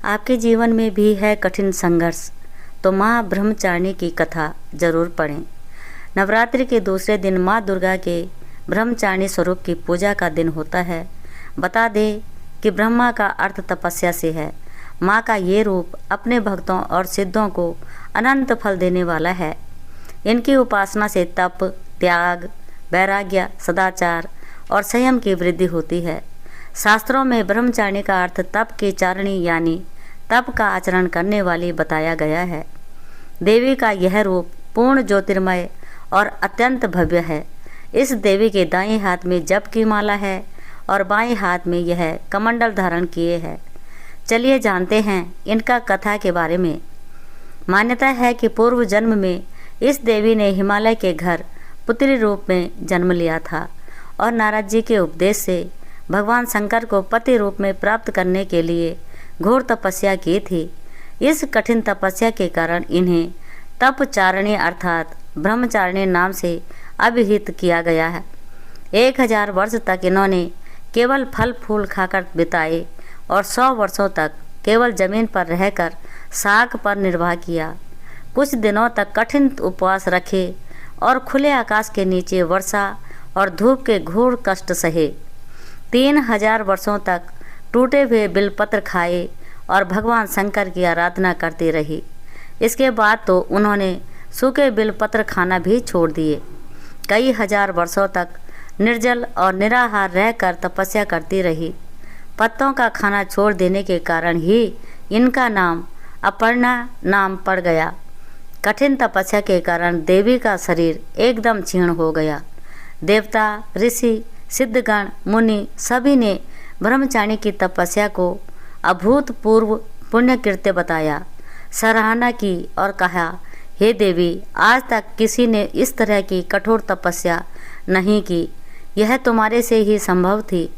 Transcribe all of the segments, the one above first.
आपके जीवन में भी है कठिन संघर्ष तो माँ ब्रह्मचारिणी की कथा जरूर पढ़ें। नवरात्रि के दूसरे दिन माँ दुर्गा के ब्रह्मचारिणी स्वरूप की पूजा का दिन होता है। बता दें कि ब्रह्मा का अर्थ तपस्या से है। माँ का ये रूप अपने भक्तों और सिद्धों को अनंत फल देने वाला है। इनकी उपासना से तप, त्याग, वैराग्य, सदाचार और संयम की वृद्धि होती है। शास्त्रों में ब्रह्मचारिणी का अर्थ तप की चारिणी यानी तप का आचरण करने वाली बताया गया है। देवी का यह रूप पूर्ण ज्योतिर्मय और अत्यंत भव्य है। इस देवी के दाएं हाथ में जप की माला है और बाएं हाथ में यह कमंडल धारण किए है। चलिए जानते हैं इनका कथा के बारे में। मान्यता है कि पूर्व जन्म में इस देवी ने हिमालय के घर पुत्री रूप में जन्म लिया था और नारद जी के उपदेश से भगवान शंकर को पति रूप में प्राप्त करने के लिए घोर तपस्या की थी। इस कठिन तपस्या के कारण इन्हें तपचारिणी अर्थात ब्रह्मचारिणी नाम से अभिहित किया गया है। 1000 वर्ष तक इन्होंने केवल फल फूल खाकर बिताए और 100 वर्षों तक केवल जमीन पर रहकर शाक पर निर्वाह किया। कुछ दिनों तक कठिन उपवास रखे और खुले आकाश के नीचे वर्षा और धूप के घोर कष्ट सहे। 3000 वर्षों तक टूटे हुए बिलपत्र खाए और भगवान शंकर की आराधना करती रही। इसके बाद तो उन्होंने सूखे बिलपत्र खाना भी छोड़ दिए। कई हजार वर्षों तक निर्जल और निराहार रहकर तपस्या करती रही। पत्तों का खाना छोड़ देने के कारण ही इनका नाम अपर्णा नाम पड़ गया। कठिन तपस्या के कारण देवी का शरीर एकदम क्षीण हो गया। देवता, ऋषि, सिद्धगण, मुनि सभी ने ब्रह्मचारिणी की तपस्या को अभूतपूर्व पुण्य कृत्य बताया, सराहना की और कहा, हे देवी, आज तक किसी ने इस तरह की कठोर तपस्या नहीं की। यह तुम्हारे से ही संभव थी।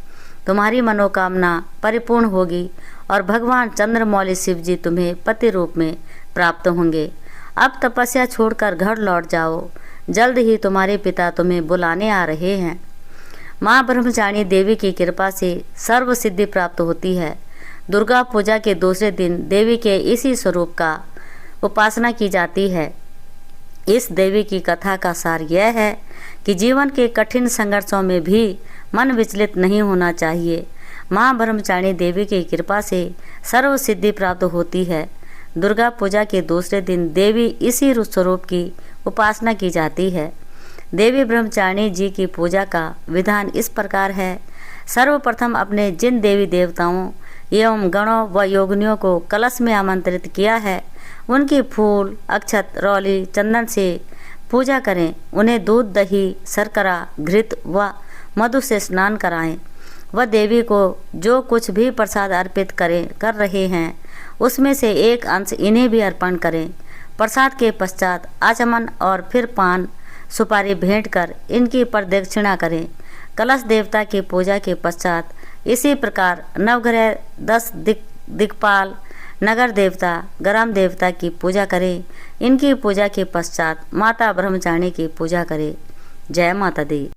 तुम्हारी मनोकामना परिपूर्ण होगी और भगवान चंद्रमौली शिव जी तुम्हें पति रूप में प्राप्त होंगे। अब तपस्या छोड़कर घर लौट जाओ। जल्द ही तुम्हारे पिता तुम्हें बुलाने आ रहे हैं। माँ ब्रह्मचारिणी देवी की कृपा से सर्व सिद्धि प्राप्त होती है। दुर्गा पूजा के दूसरे दिन देवी के इसी स्वरूप का उपासना की जाती है। इस देवी की कथा का सार यह है कि जीवन के कठिन संघर्षों में भी मन विचलित नहीं होना चाहिए। माँ ब्रह्मचारिणी देवी की कृपा से सर्व सिद्धि प्राप्त होती है। दुर्गा पूजा के दूसरे दिन देवी इसी स्वरूप की उपासना की जाती है। देवी ब्रह्मचारिणी जी की पूजा का विधान इस प्रकार है। सर्वप्रथम अपने जिन देवी देवताओं एवं गणों व योगिनियों को कलश में आमंत्रित किया है उनकी फूल, अक्षत, रौली, चंदन से पूजा करें। उन्हें दूध, दही, शर्करा, घृत व मधु से स्नान कराएं। वह देवी को जो कुछ भी प्रसाद अर्पित कर रहे हैं उसमें से एक अंश इन्हें भी अर्पण करें। प्रसाद के पश्चात आचमन और फिर पान सुपारी भेंट कर इनकी प्रदक्षिणा करें। कलश देवता की पूजा के पश्चात इसी प्रकार नवग्रह, 10 दिक्पाल, नगर देवता, ग्राम देवता की पूजा करें। इनकी पूजा के पश्चात माता ब्रह्मचारिणी की पूजा करें। जय माता दी।